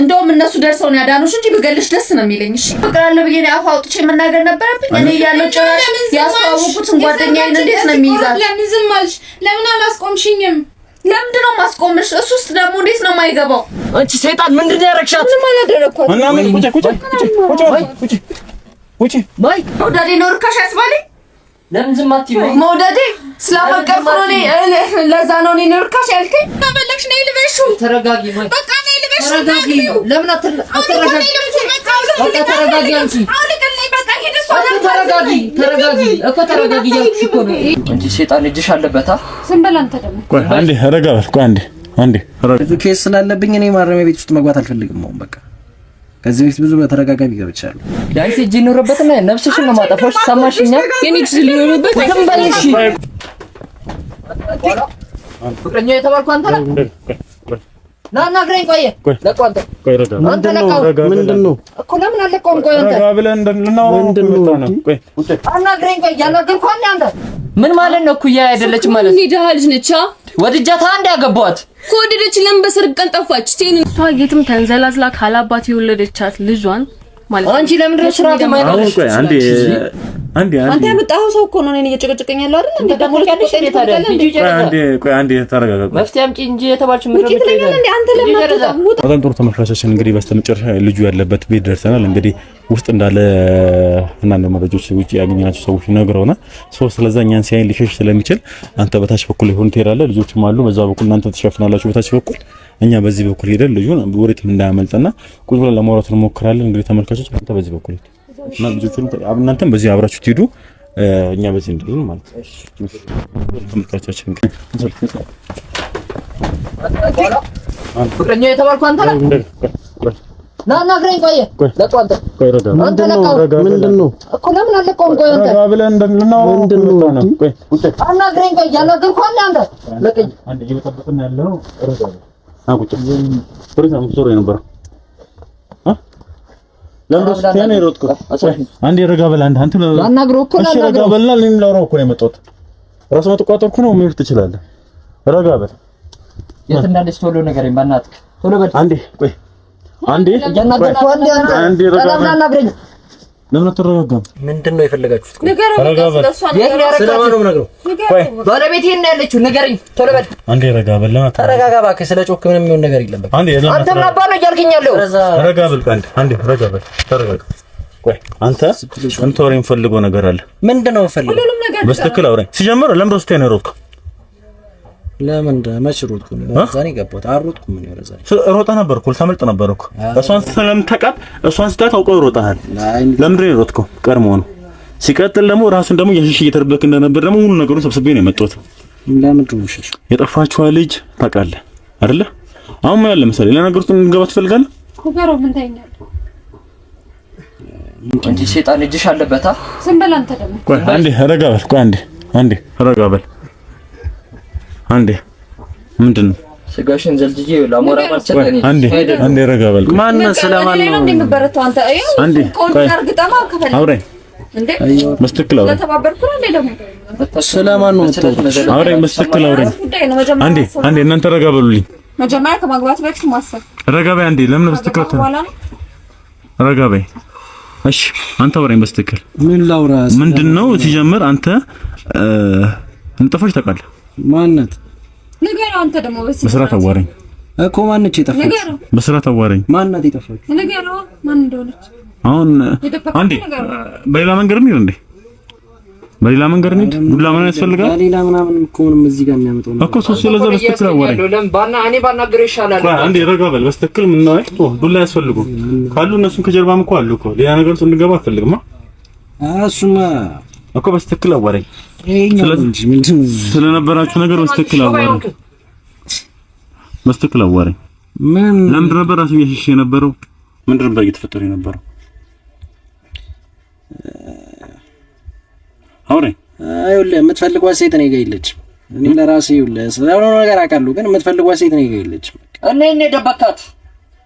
እንደውም እነሱ ደርሰው ነው ያዳኑሽ እንጂ ብገልሽ ደስ ነው የሚለኝ። እሺ ፍቅራለሁ ብዬ ነው አፍ አውጥቼ መናገር ነበረብኝ። እኔ ያለው ጭራሽ ያስተዋወቁትን ጓደኛዬን እንዴት ነው የሚይዛት? ለምን ዝም አልሽ? ለምን አላስቆምሽኝም? ለምንድን ነው ማስቆምሽ? እሱስ ደግሞ እንዴት ነው የማይገባው? አንቺ ሰይጣን ምንድን ነው ያረግሻት? ምንም አላደረኳትም። እና ምን ቁጭ ማይ ወዳዴ ነው ርካሽ ያስባለኝ። ለምን ዝም አትይም? መውደዴ ስላፈቀርኩ ነው። ለዛ ነው እኔ ርካሽ ያልከኝ። ተበለክሽ ነይ ልበሹ። ተረጋጊ ማይ በቃ ነይ ልበሹ። ተረጋጊ። ለምን አትረጋጊ? በቃ ተረጋጊ አንቺ። ተረጋጊ እኮ ተረጋጊ እያልኩሽ እኮ ነው። አንቺ ሰይጣን እጅሽ አለበት። ዝም በል አንተ ደግሞ። ቆይ አንዴ ረጋ በል። ቆይ አንዴ ብዙ ኬስ ስላለብኝ እኔ ማረሚያ ቤት ውስጥ መግባት አልፈልግም። አሁን በቃ ከዚህ በፊት ብዙ በተረጋጋሚ ገብቻለሁ። ዳይስ እጅ ይኖርበትና ነፍስሽን ነው ማጠፋሽ። ሰማሽኛ? የኔክስ ሊኖርበት ተንበልሽ። ፍቅረኛ የተባልኩ አንተ ነህ። ና ነግረኝ። ቆይ ለቋንተ ምንድነው እኮ ለምን አለቀውም? ቆይ አንተ ብለን ምንድነው? ቆይ አናግረኝ። ቆይ ያናገርኩ አንተ ምን ማለት ነው? ኩያ አይደለችም ማለት ነው። ኒዳህ ልጅ ነች። ወድጃታ አንድ ያገባዋት ከወደደች ለምን በሰርግ ቀን ጠፋች? እሷ የትም ተንዘላዝላ ካላባት የወለደቻት ልጇን ማለት ነው። አንቺ ለምን ድረስ ስራት ማይኖርሽ? ቆይ አንዴ አንተ ያመጣኸው ሰው እኮ ነው እኔን እየጨቀጨቀኝ ያለው አይደል? እንዴ ደግሞ ለካለሽ እንዴ ታዲያ ቆይ አንዴ ተረጋጋ። መፍትሄ አምጪ እንጂ የተባልሽ ምድር ብቻ ይላል እንዴ? አንተ ለምን አትወጣም? በጣም ጥሩ ተመልካቾች፣ እንግዲህ በስተመጨረሻ ልጁ ያለበት ቤት ደርሰናል። እንግዲህ ውስጥ እንዳለ እና ነው መረጃዎች ውጪ ያገኘናቸው ሰዎች ነግረውና ስለዛ እኛን ሲያይን ሊሸሽ ስለሚችል አንተ በታች በኩል ይሁን ትሄዳለህ። ልጆችም አሉ በዛ በኩል እናንተ ተሸፍናላችሁ በታች በኩል፣ እኛ በዚህ በኩል ሄደን ልጁን ወሬት እንዳያመልጠና ቁጭ ብለን ለማውራት እንሞክራለን። እንግዲህ ተመልካቾች አንተ በዚህ በኩል እና ልጆቹን እናንተም በዚህ አብራችሁ ትሄዱ፣ እኛ በዚህ እንደልን ማለት ነው። ተመልካቾች እንግዲህ ፍቅረኛ የተባልኩ አንተ ነህ። ና ነግረኝ። ቆይ ለቋንተ አንተ ለቋው ምንድነው እኮ ለምን አለቀውም? ቆይ አንተ ብለን እንደልናው ምንድነው? ቆይ አናግረኝ። ቆይ ያናገርኩ አንተ ለቀኝ አንዴ እየተጠበቅን ያለው ረጋ አቁጭ ፍሬም ዞር ነበር። ለምንድነው ስቴን ይሮጥኩ? አንዴ ረጋ በል። አንተ አናግረው እኮ ረጋ በልና ለምን ላውራው እኮ ነው የመጣሁት። ራስ መጥቋጠርኩ ነው መሄድ ትችላለህ። ረጋ በል። የት እንዳለች ቶሎ ንገረኝ በእናትህ ቶሎ በል። አንዴ ቆይ አንዴ ያናገርኩ አንዴ ረጋ አናግረኝ። ለምን አትረጋጋም? ምንድነው የፈለጋችሁት? ረጋ በል። ስለማን ነው የምነግረው? ቆይ ባለቤቴ እና ያለችው ንገረኝ ቶሎ በል። አንዴ ረጋ በል። ለምን ተረጋጋ እባክህ። ስለ ጮክ ምንም የሚሆን ነገር የለም። በቃ አንዴ አንተ ምን አባ ነው እያልከኝ ያለው? ረጋ በል። አንዴ ረጋ በል። ተረጋጋ። ቆይ አንተ እንተወሬን ፈልገው ነገር አለ። ምንድነው ፈልገው? በስተክል አውራኝ። ሲጀምር ለምን ረስቴ ነው የሮጥኩ? ለምን መች ሮጥኩ? ዛሬ ገባሁት። አልሮጥኩም። ምን ይወራዛል? ሮጣ ነበርኩ። ልታመልጥ ነበርኩ። እሷን ስለምታውቃት እሷን ስታት አውቀው ይሮጣሃል። ለምንድን ነው የሮጥከው? ቀድሞ ነው። ሲቀጥል ደግሞ ራሱን ደግሞ ያሽሽ እየተደረበክ እንደነበር ደግሞ ሙሉ ነገሩን ሰብስቤ ነው የመጣሁት። ለምንድን ነው ሽሽ? የጠፋችዋ ልጅ ታውቃለህ አይደለ? አሁን ምን አለ መሰለኝ ለነገሩ እንገባ ትፈልጋለህ? ኮጋሮ ምን ታይኛለህ? እንጂ ሰይጣን እጅሽ አለበት። ዝም በል አንተ ደግሞ። ቆይ አንዴ ረጋ በል። ቆይ አንዴ ረጋ በል። አንዴ ምንድነው ስጋሽን ዘልጅዬ ለአሞራ ማልቸተኝ። አንዴ ረጋ በል። ማን ስለማን ነው እንደምበረታው አንተ? አንዴ ቆይ አውራኝ እንዴ መስተክል አውራኝ። ተባበርኩ እንዴ ደግሞ ስለማን ነው የምትወጣው? አውራኝ መስተክል አውራኝ። አንዴ እናንተ ረጋ በሉልኝ። መጀመሪያ ከማግባት በፊት ማሰብ። ረጋ በይ አንዴ። ለምን መስተክል ረጋ በይ። እሺ አንተ አውራኝ መስተክል። ምን ላውራ? ምንድነው ሲጀምር አንተ እንጠፋሽ ታውቃለህ? ማንነት ነገር አንተ ደግሞ በስራት አዋረኝ እኮ ማንነች የጠፋች? በስራት አዋረኝ። ማንነት የጠፋች? ነገር ማን እንደሆነች አሁን አንዴ በሌላ መንገድ ነው እንዴ? በሌላ መንገድ ነው ዱላ ምን ያስፈልጋል? በሌላ ምናምን እኮ ምንም እዚህ ጋር የሚያመጣው ነው እኮ ሶስት ስለዛ በስተክል አዋረኝ። እኔ ባናገር ይሻላል። አንዴ ረጋ በል። በስተክል ምን ነው ዱላ ያስፈልጉ ካሉ እነሱን ከጀርባም እኮ አሉ እኮ ሌላ ነገር ውስጥ እንድገባ አትፈልግማ? እሱማ እኮ በስተክል አዋረኝ። ስለነበራችሁ ነገር በስተክል አዋረኝ። ምን ለምንድን ነበር ራሱ እያሸሸ የነበረው? ምንድን ነበር እየተፈጠረ የነበረው? አውረኝ። አይውልህ የምትፈልጓት ሴት እኔ ጋር የለችም። እኔ ለራሴ ይውልህ ስለሆነ ነገር አውቃለሁ፣ ግን የምትፈልጓት ሴት እኔ ጋር የለችም። እኔ ደበካት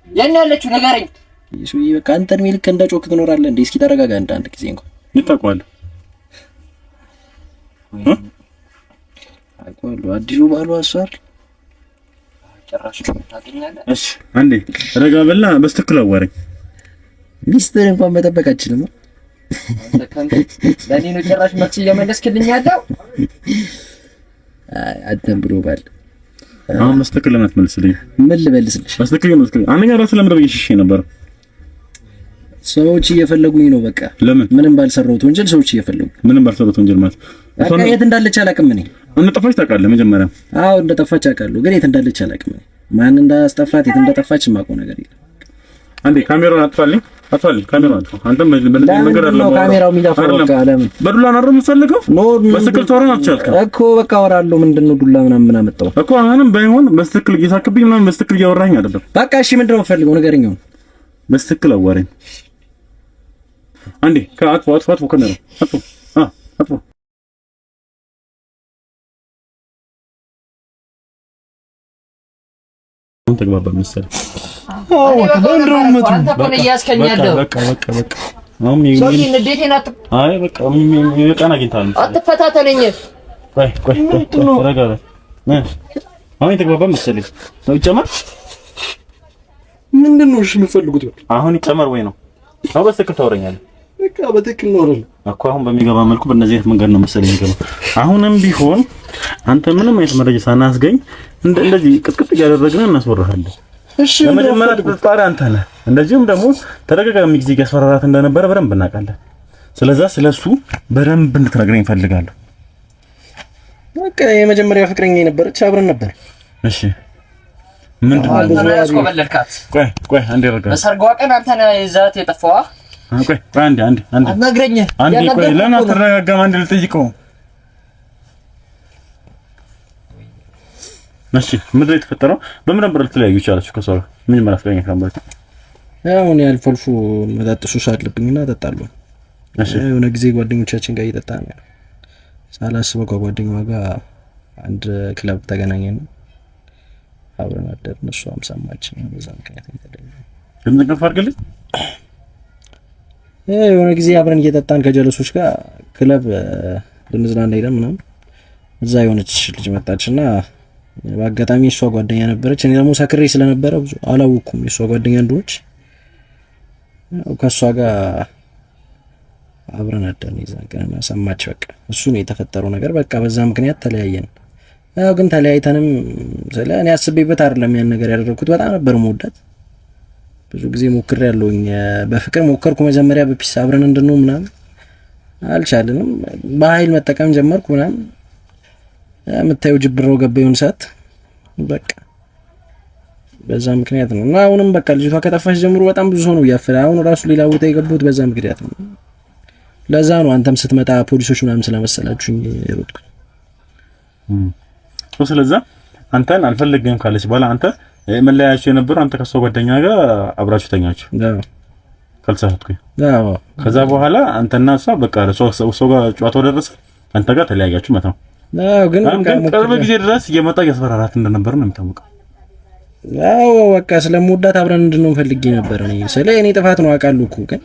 የኔ ያለችው ንገረኝ። እሱዬ በቃ አንተን ሚልክ እንደ ጮክ ትኖራለህ እንዴ? እስኪ ተረጋጋ። አንድ ጊዜ እንኳን ይታውቃለህ አውቃለሁ። አዲሱ ባሉ አሳር ጭራሽ ታገኛለህ። እሺ አንዴ ረጋ በልና በስትክክል አዋረኝ። ሚስትህን እንኳን መጠበቅ አትችልም። ለኔ ነው ጭራሽ መልስ እየመለስክልኝ ያለው። አደም ብሎ ባል አሁን በስትክክል ለምን አትመልስልኝ? ምን ልመልስልሽ? በስትክክል መልስልኝ። አንደኛ ራስ ለምን ብዬሽ ነበር? ሰዎች እየፈለጉኝ ነው። በቃ ለምን? ምንም ባልሰራሁት ወንጀል ሰዎች እየፈለጉ። ምንም ባልሰራሁት ወንጀል ማለት በቃ የት እንዳለች አላውቅም። እኔ እንደጠፋች ታውቃለህ? መጀመሪያ አዎ እንደጠፋች አውቃለሁ፣ ግን የት እንዳለች አላውቅም። ማን እንዳስጠፋት የት እንደጠፋች የማውቀው ነገር የለም። አንዴ ካሜራውን አጥፋልኝ፣ ካሜራውን አጥፋ። አንተም ነገር አለ። ካሜራው የሚጠፋው በቃ ለምን በዱላ ነው የምትፈልገው? በስክል ተወራን አትቻልከም እኮ በቃ አወራለሁ። ምንድነው ዱላ ምናምን አመጣው እኮ አሁንም ባይሆን በስክል እየሳክብኝ ምናምን በስክል እያወራኝ አይደለም። በቃ እሺ ምንድነው የምፈልገው? ንገረኝ። በስክል አዋረኝ። አንዴ አጥፎ ካሜራው አጥፎ ተግባባ መሰለኝ። አዎ ተበንድሮ መጡ። በቃ አሁን ሶሊ ንዴቴን አይ በቃ የቀና አግኝታለሁ። አትፈታተነኝ። ቆይ ረጋ በል። አሁን ተግባባ መሰለኝ። ነው ይጨመር። ምንድነው እሺ የምፈልጉት? አሁን ይጨመር ወይ ነው? አዎ በትክክል ታወራኛለህ። በቃ በትክክል ነው አይደል እኮ አሁን በሚገባ መልኩ በእነዚህ አይነት መንገድ ነው መሰለኝ የሚገባው። አሁንም ቢሆን አንተ ምንም አይነት መረጃ ሳናስገኝ እንደዚህ ቅጥቅጥ እያደረግን እናስወራሃለን። እሺ ለመጀመሪያ ተጣጣሪ አንተ ነህ። እንደዚሁም ደግሞ ተደጋጋሚ ጊዜ ያስፈራራት እንደነበረ በደንብ እናውቃለን። ስለሱ በደንብ እንድትነግረኝ እፈልጋለሁ። በቃ የመጀመሪያ ፍቅረኛ የነበረች አብረን ነበር። እሺ ምንድነው ያስቆበለልካት? ቆይ አንዴ ረጋ። በሰርጓ ቀን አንተ ነህ ይዛት የጠፋዋ? ቆይ አንዴ አትነግረኝ። ቆይ ለምን አትረጋጋም? አንዴ ልጠይቀው። እሺ ምንድን ነው የተፈጠረው? በምን ነበር ልትለያዩ ይቻላችሁ ከሷ ጋር? ምን ማለት ፍቅረኛ ካምባችሁ? ያው እኔ አልፎ አልፎ መጠጥ ሱስ አለብኝና እጠጣለሁ። እሺ የሆነ ጊዜ ጓደኞቻችን ጋር እየጠጣን ነው ሳላስበው ከጓደኛዋ ጋር አንድ ክለብ ተገናኘን። አብረን አደርን። እሷም ሰማችኝ። በዛ ምክንያት ተደረገ። ለምን ገፋ አድርገልኝ? የሆነ ጊዜ አብረን እየጠጣን ከጀለሶች ጋር ክለብ ልንዝናና ሄደን ምናምን እዛ የሆነች ልጅ መጣችና በአጋጣሚ እሷ ጓደኛ ነበረች። እኔ ደግሞ ሰክሬ ስለነበረ ብዙ አላወኩም የሷ ጓደኛ እንደሆነች። ከሷ ጋር አብረን አደርን ይዛን ቀንና ሰማች። በቃ እሱ ነው የተፈጠረው ነገር። በቃ በዛ ምክንያት ተለያየን። ያው ግን ተለያይተንም እኔ አስቤበት አይደለም ያን ነገር ያደረኩት። በጣም ነበር የምወዳት። ብዙ ጊዜ ሞክሬያለሁኝ። በፍቅር ሞከርኩ መጀመሪያ በፒስ አብረን እንድንሆን ምናምን አልቻልንም። በኃይል መጠቀም ጀመርኩ ምናምን። የምታየው ጅብራው ገባዩን ሰዓት በቃ በዛ ምክንያት ነው። እና አሁንም በቃ ልጅቷ ከጠፋች ጀምሮ በጣም ብዙ ሰው ነው ያፈራ። አሁን ራሱ ሌላ ቦታ የገቡት በዛ ምክንያት ነው። ለዛ ነው አንተም ስትመጣ ፖሊሶች ምናምን ስለመሰላችሁኝ የሮጥኩት። ስለዛ አንተን አልፈልግም ካለች በኋላ አንተ መለያያችሁ የነበረው አንተ ከሷ ጓደኛ ጋር አብራችሁ ተኛችሁ? አዎ ካልተሳሳትኩኝ። አዎ ከዛ በኋላ አንተና እሷ በቃ ሰው ጋር ጨዋታው ደረሰ። አንተ ጋር ተለያያችሁ ማለት ነው? አዎ ግን ቅርብ ጊዜ ድረስ እየመጣ ያስፈራራት እንደነበር ነው የሚታወቀው። አዎ በቃ ስለምወዳት አብረን እንድንሆን ፈልጌ ነበር። እኔ ስለ እኔ ጥፋት ነው አውቃለሁ እኮ ግን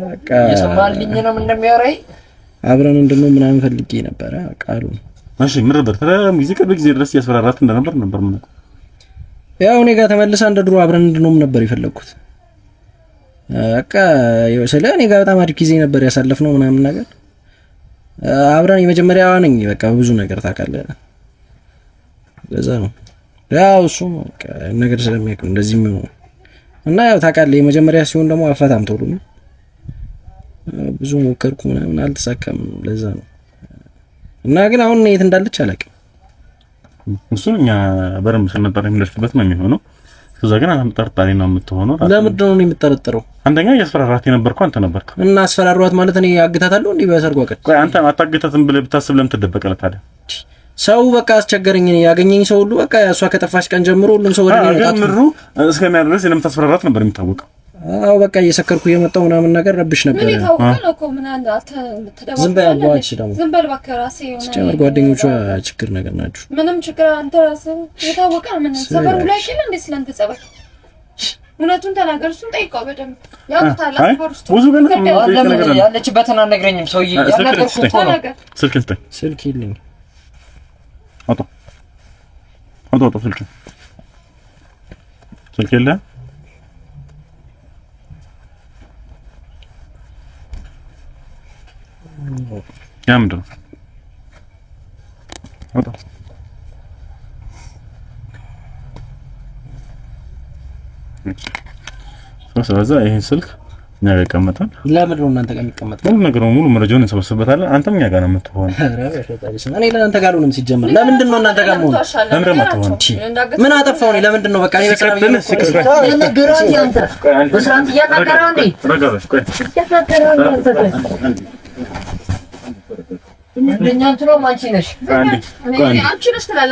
በቃ የሰማልኝ ነው ምን እንደሚያወራኝ አብረን እንድንሆን ምናምን ፈልጌ ነበር ቃሉ። እሺ ምን ነበር ጊዜ ቅርብ ጊዜ ድረስ ያስፈራራት እንደነበር ምን? ያው እኔ ጋር ተመልሳ እንደ ድሮ አብረን እንድንሆን ነበር የፈለኩት። በቃ ስለ እኔ ጋር በጣም አሪፍ ጊዜ ነበር ያሳለፍነው ምናምን ነገር አብረን የመጀመሪያዋ ነኝ። በቃ ብዙ ነገር ታውቃለህ። ለዛ ነው ያው እሱ በቃ ነገር ስለሚያውቅ እንደዚህ ነው። እና ያው ታውቃለህ የመጀመሪያ ሲሆን ደግሞ አፋታም ቶሎ ነው። ብዙ ሞከርኩ ምናምን አልተሳካም። ለዛ ነው እና ግን አሁን የት እንዳለች አላውቅም። እሱን እኛ በረም ስንጠራ የምንደርስበት ነው የሚሆነው። ከዛ ግን አንተ ጠርጣሪ ነው የምትሆነው። ለምንድን ነው የምትጠረጥረው? አንደኛ ያስፈራራት የነበርኩ አንተ ነበርክ። እና አስፈራሯት ማለት እኔ አግታታለሁ እንዴ በሰርጓ ቀን? ቆይ አንተ አታግታትም ብለህ ብታስብ ለምን ትደበቀለህ ታዲያ? ሰው በቃ አስቸገረኝ። እኔ ያገኘኝ ሰው ሁሉ በቃ እሷ ከጠፋች ቀን ጀምሮ ሁሉም ሰው ወደ እኔ መጣ። ምሩ እስከሚያደርስ ለምታስፈራራት ነበር የሚታወቀው። አዎ በቃ እየሰከርኩ የመጣው ምናምን ነገር ረብሽ ነበር። ምን ይታወቃል እኮ ምን አንተ ተደባባሽ። ዝም በል አባች ደግሞ ዝም በል እባክህ። ራሴ የሆነ ጓደኞቿ ችግር ነገር ናቸው። ምንም ችግር አንተ ራስህ የታወቀ ምን ሰፈሩ ላይ ኪል እንዴ ስለንተ ጸባይ እውነቱን ተናገር። እሱን ጠይቀው በደንብ ያውቁታል። አስፈር ውስጥ ብዙ ግን ያለችበትን አልነግረኝም። ሰውዬ ያናገርኩት እኮ ነው። ስልክ ይልኝ አቶ አውጣ ስልክ የለ ያምንድነው አውጣ ስለዚህ ይሄን ስልክ እኛ ጋር ይቀመጣል። ለምን ነው እናንተ ጋር የሚቀመጥ? ሙሉ ነገር ሙሉ መረጃውን እንሰበስበታለን። አንተም እኛ ጋር ነው የምትሆነው። እኔ ለአንተ ጋር ነው ሲጀመር። ለምንድን ነው እናንተ ጋር መሆን? ለምን ማተሆን? ምን አጠፋው? እኔ ለምንድን ነው በቃ እኔ በስራ በስራት እያናገረው እንዴ? ምንኛ እንትሮ አንቺ ነሽ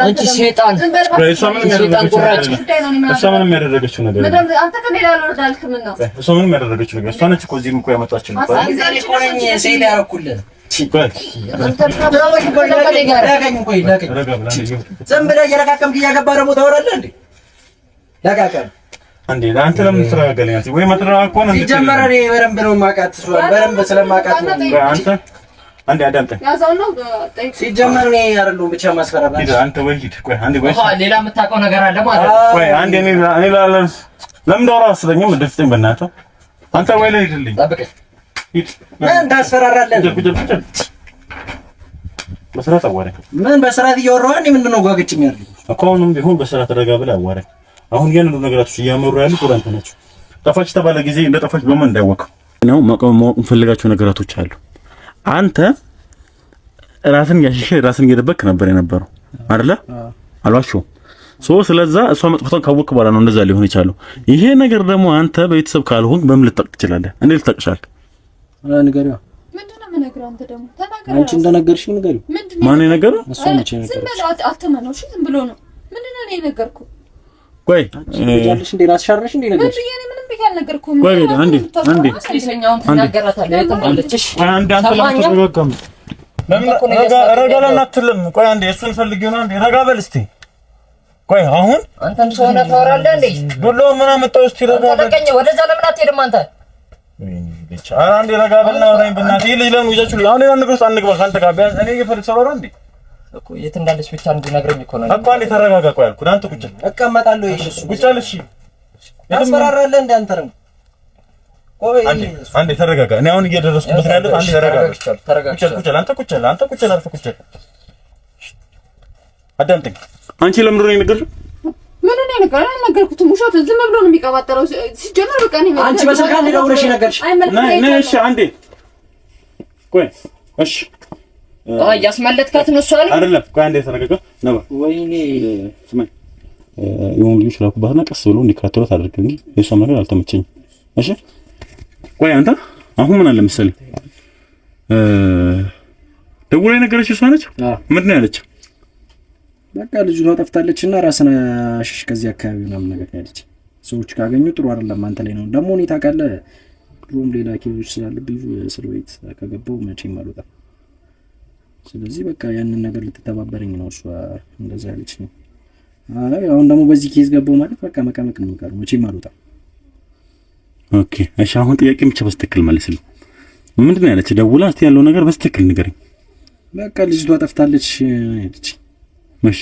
አንቺ ሸይጣን እሷ ምንም ያደረገችው ነገር አንተ ከሌላ ወርድ አልክም ነው እሷ ምንም ያደረገችው ነገር እሷ ነች እኮ እዚህም እኮ ያመጣችው ነው ሴት ያረኩልህ ዝም ብለህ እየረቃቀምክ እያገባህ ደግሞ ታወራለህ እንዴ? ለቃቀም አንዴ አንተ ለምን ትረጋጋለህ? ወይ ማትረጋጋ ሲጀመር እኔ በደንብ ነው የማውቃት በደንብ ስለማውቃት አንተ አንዴ አዳምጠኝ። ሲጀመር እኔ አይደለሁም ብቻ ማስፈራራት። አንተ ወይ ሂድ። ቆይ አንዴ ወይ ሌላ የምታውቀው ነገር አለ ማለት ነው። ቆይ አንዴ እኔ ለምን ዳውራ አስለኝም እንደፍተኝ በእናትህ አንተ ወይ ላይ ሂድልኝ። ጠብቀኝ። ሂድ። ምን ታስፈራራለህ? በስርዓት አዋራኝ። ምን በስርዓት እያወራሁ እኔ ምንድን ነው ጓግጭ የሚያደርገው? አሁንም ቢሆን በስርዓት ተረጋ ብለህ አዋራኝ። አሁን ያን ሁሉ ነገራቶች እያመሩ ያሉት ወደ አንተ ናቸው። ጠፋች ተባለ ጊዜ እንደ ጠፋች በማን እንዳይወቀው ነው ማወቅ የምፈልጋቸው ነገራቶች አሉ። አንተ ራስን ያሽሽ ራስን እየደበክ ነበር የነበረው አይደለ? አልዋሽም። ስለዛ እሷ መጥፋቷን ካወቅክ በኋላ ነው እንደዛ ሊሆን ይችላል። ይሄ ነገር ደግሞ አንተ በቤተሰብ ካልሆንክ በምን ልትጠቅ ትችላለህ? እንዴት ልትጠቅሻል? ንገሪው። ምንድነው የምነግረው? አንተ ደግሞ ተናገር። አንቺ እንደነገርሽኝ ንገሪው። ማን የነገረው? እሷ ነች የነገረው። ዝም ብለው አትመነው። እሺ ዝም ብሎ ነው። ምንድነው እኔ የነገርኩህ? ቆይ ያለሽ እንደ ራስሽ አረሽ እንደ ነገርሽ ምን ምንም ቢያል ነገርኩህ። ቆይ አንዴ ስለኛውን ተናገራታለህ። የተባለችሽ አንዴ አንተ ለምትረጋጋም ለምን ረጋ ለምን አትልም? ቆይ አንዴ እሱን ፈልጊው ነው። አንዴ ረጋ በል እስቲ። ቆይ አሁን አንተም ሰው ሆነህ ታወራለህ እንዴ? ዶሎ ምን አመጣው? እስቲ ረጋ በል። ተቀኘ ወደዛ ለምን አትሄድም አንተ? ብቻ አንዴ ረጋ በልና ወራኝ በእናትህ ልጅ ለምን ይዛችሁ አሁን ያን ነገር ውስጥ አንግባ። ካንተ ጋር ቢያንስ እኔ እየፈለግኩ ሰራራ እንዴ እኮ የት እንዳለች ብቻ እንድነግረኝ እኮ ነው እኮ። አንዴ ተረጋጋ። ቆይ አልኩህ አንተ ቁጭ እቀመጣለሁ። እሺ ቁጭ አለ። እሺ ያስፈራራለህ እንደ አንተ ነው። ቆይ አንዴ ተረጋጋ። እኔ አሁን እየደረስኩበት ነው ያለው። አንዴ ተረጋጋ። ቁጭ አለ። አንተ ቁጭ አለ። አንተ ቁጭ አለ። አርፈህ ቁጭ አለ። አዳምጠኝ። አንቺ ለምን ነው የነገርሽው? ምን ነው የነገርኩህ? አልነገርኩትም። ውሸት ዝም ብሎ ነው የሚቀባጠረው። ሲጀመር በቃ እኔ አንቺ በስልክ አንዴ ደውለሽ ነገርሽ። ነይ እሺ አንዴ ቆይ እሺ ያስመለጥካት ነው እሷ አይደለም። ቆይ አንዴ ተረጋጋ። ነባ ወይኔ ስማኝ፣ የሆነ ልጅ ላኩባህና ቀስ ብሎ እንዲከታተሉት አድርገኝ። የሷም ነገር አልተመቸኝም። እሺ ቆይ አንተ አሁን ምን አለ መሰለኝ ደውላ የነገረች እሷ ነች። ምንድን ነው ያለች? በቃ ልጅቷ ጠፍታለችና ራስን አሽሽ ከዚህ አካባቢ ምናምን ነገር ያለች። ሰዎች ካገኙ ጥሩ አይደለም አንተ ላይ ነው ደግሞ። እኔ ታውቃለህ ድሮም ሌላ ኬዞች ስላለብኝ እስር ቤት ከገባው መቼም አልወጣም። ስለዚህ በቃ ያንን ነገር ልትተባበረኝ ነው እሷ እንደዛ ያለች ነው። አሁን ደግሞ በዚህ ኬዝ ገባው ማለት በቃ መቀመቅ ነው የሚቀረው። መቼም አልወጣም። ኦኬ እሺ፣ አሁን ጥያቄ ብቻ በስትክክል መልስልኝ። ምንድን ነው ያለች? ደውላ እስቲ ያለው ነገር በስትክክል ንገረኝ። በቃ ልጅቷ ጠፍታለች ያለች። እሺ